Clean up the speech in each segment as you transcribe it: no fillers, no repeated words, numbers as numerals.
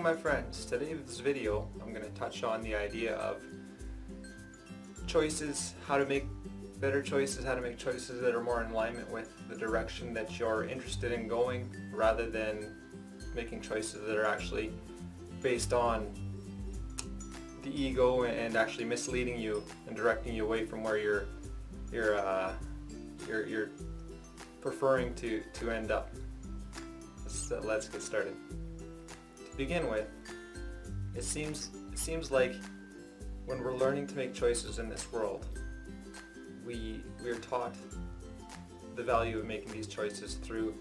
my friends, today in this video I'm going to touch on the idea of choices, how to make better choices, how to make choices that are more in alignment with the direction that you're interested in going, rather than making choices that are actually based on the ego and actually misleading you and directing you away from where you're preferring to end up. Let's get started. To begin with, it seems like when we're learning to make choices in this world, we are taught the value of making these choices through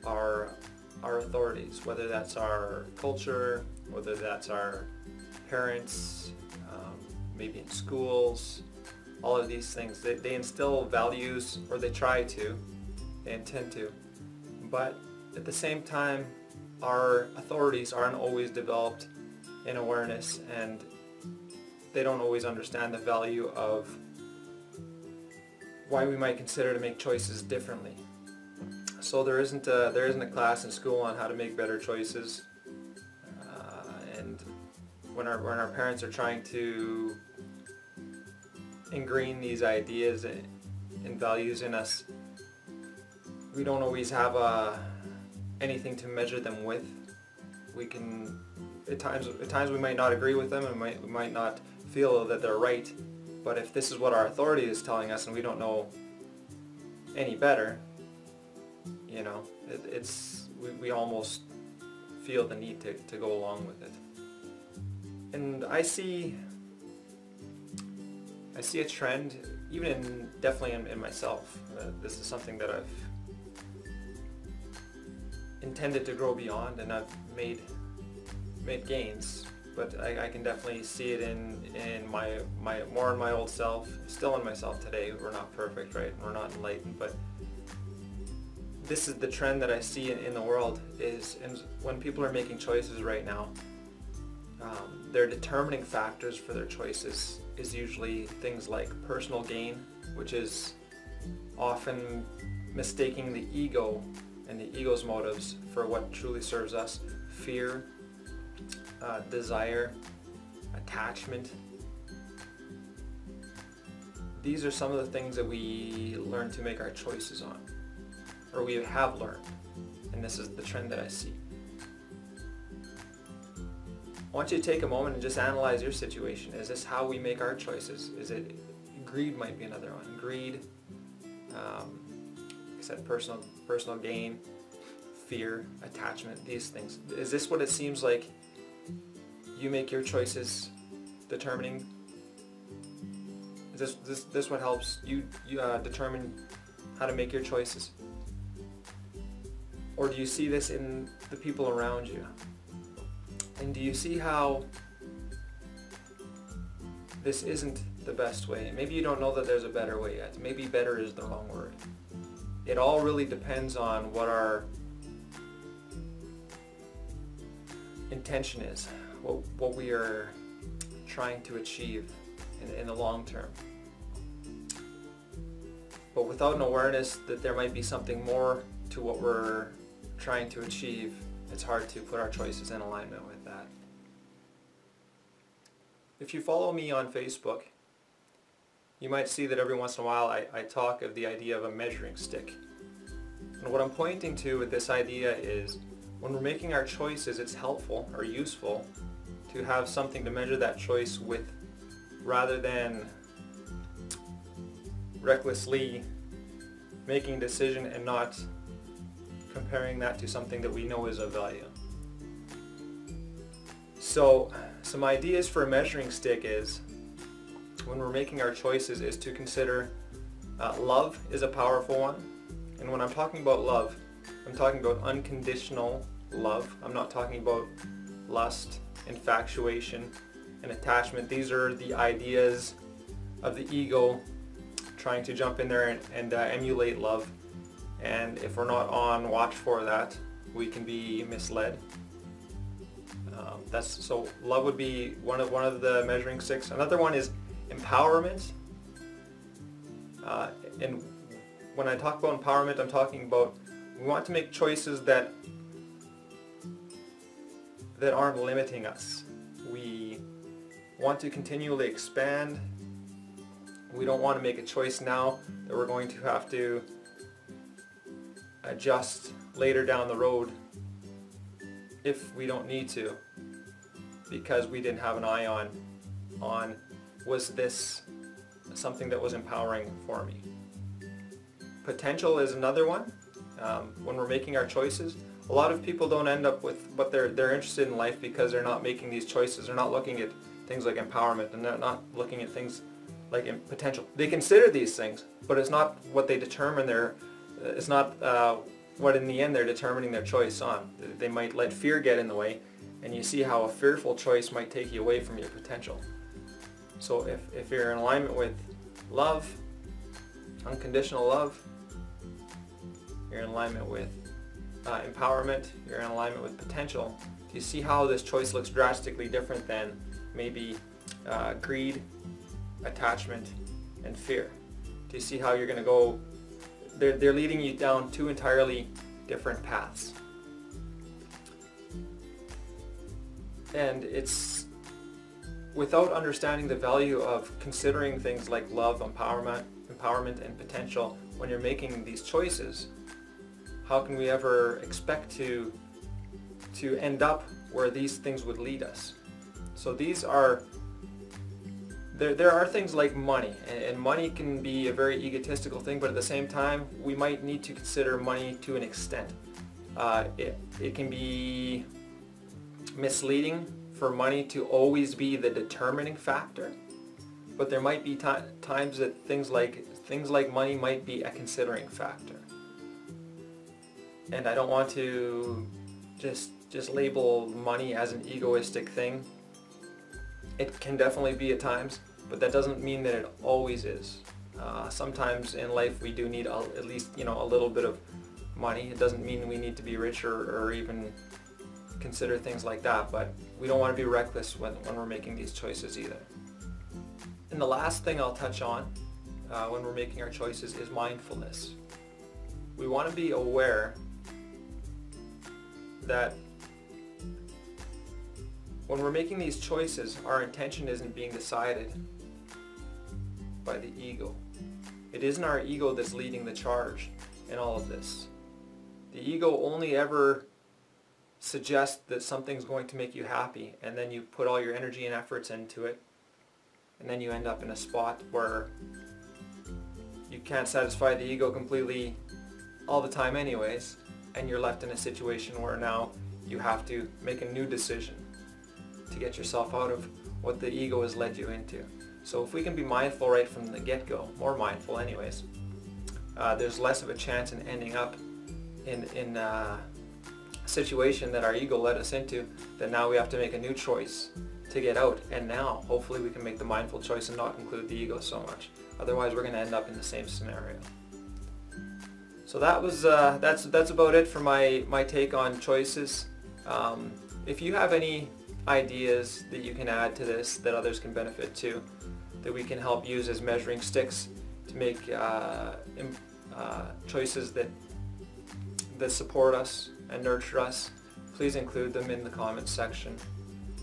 our authorities, whether that's our culture, whether that's our parents, maybe in schools. All of these things, they instill values, or they try to, they intend to, but at the same time our authorities aren't always developed in awareness, and they don't always understand the value of why we might consider to make choices differently. So there isn't a class in school on how to make better choices, and when our parents are trying to ingrain these ideas and values in us, we don't always have anything to measure them with. We can, at times we might not agree with them, and we might not feel that they're right, but if this is what our authority is telling us and we don't know any better, you know, we almost feel the need to go along with it. And I see a trend, even definitely in myself. This is something that I've intended to grow beyond, and I've made gains, but I can definitely see it in my old self, still in myself today. We're not perfect, right? We're not enlightened, but this is the trend that I see in the world, is when people are making choices right now, their determining factors for their choices is usually things like personal gain, which is often mistaking the ego and the ego's motives for what truly serves us. Fear, desire, attachment. These are some of the things that we learn to make our choices on, or we have learned, and this is the trend that I see. I want you to take a moment and just analyze your situation. Is this how we make our choices? Is it greed? Might be another one. Greed, like I said, personal gain, fear, attachment, these things. Is this what it seems like you make your choices determining? Is this what helps you determine how to make your choices? Or do you see this in the people around you? And do you see how this isn't the best way? Maybe you don't know that there's a better way yet. Maybe better is the wrong word. It all really depends on what our intention is, what we are trying to achieve in the long term. But without an awareness that there might be something more to what we're trying to achieve, it's hard to put our choices in alignment with that. If you follow me on Facebook, you might see that every once in a while I talk of the idea of a measuring stick. And what I'm pointing to with this idea is, when we're making our choices, it's helpful or useful to have something to measure that choice with, rather than recklessly making a decision and not comparing that to something that we know is of value. So some ideas for a measuring stick is, when we're making our choices, is to consider love is a powerful one. And when I'm talking about love, I'm talking about unconditional love. I'm not talking about lust, infatuation, and attachment. These are the ideas of the ego trying to jump in there and emulate love. And if we're not on watch for that, we can be misled. So love would be one of the measuring sticks. Another one is empowerment. And when I talk about empowerment, I'm talking about, we want to make choices that that aren't limiting us. We want to continually expand. We don't want to make a choice now that we're going to have to adjust later down the road if we don't need to, because we didn't have an eye on was this something that was empowering for me. Potential is another one. When we're making our choices, a lot of people don't end up with what they're interested in life because they're not making these choices. They're not looking at things like empowerment, and they're not looking at things like potential. They consider these things, but it's not what they determine it's not what in the end they're determining their choice on. They might let fear get in the way, and you see how a fearful choice might take you away from your potential. So if you're in alignment with love, unconditional love, you're in alignment with empowerment, you're in alignment with potential, do you see how this choice looks drastically different than maybe greed, attachment, and fear? Do you see how you're going to go? They're leading you down two entirely different paths. And it's without understanding the value of considering things like love, empowerment, and potential when you're making these choices, how can we ever expect to end up where these things would lead us? So these are, there are things like money, and money can be a very egotistical thing, but at the same time, we might need to consider money to an extent. It can be misleading for money to always be the determining factor, but there might be times that things like money might be a considering factor. And I don't want to just label money as an egoistic thing. It can definitely be at times, but that doesn't mean that it always is. Sometimes in life we do need at least a little bit of money. It doesn't mean we need to be rich or even consider things like that, but we don't want to be reckless when we're making these choices either. And the last thing I'll touch on when we're making our choices is mindfulness. We want to be aware that when we're making these choices, our intention isn't being decided by the ego. It isn't our ego that's leading the charge in all of this. The ego only ever suggests that something's going to make you happy, and then you put all your energy and efforts into it, and then you end up in a spot where you can't satisfy the ego completely all the time anyways, and you're left in a situation where now you have to make a new decision to get yourself out of what the ego has led you into. So if we can be mindful right from the get-go, more mindful anyways, there's less of a chance in ending up in a situation that our ego led us into, that now we have to make a new choice to get out. And now hopefully we can make the mindful choice and not include the ego so much. Otherwise we're going to end up in the same scenario. So that was that's about it for my take on choices. If you have any ideas that you can add to this that others can benefit too, that we can help use as measuring sticks to make choices that support us and nurture us, please include them in the comments section.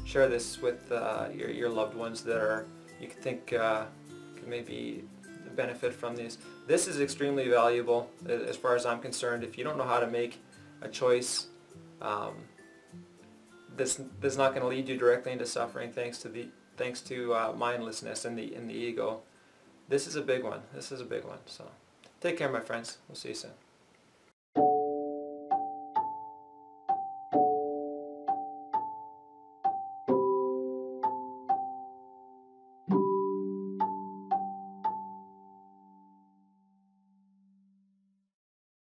Share this with your loved ones that you think can maybe benefit from these. This is extremely valuable as far as I'm concerned. If you don't know how to make a choice, this is not going to lead you directly into suffering thanks to mindlessness and the ego. This is a big one. So take care, my friends. We'll see you soon.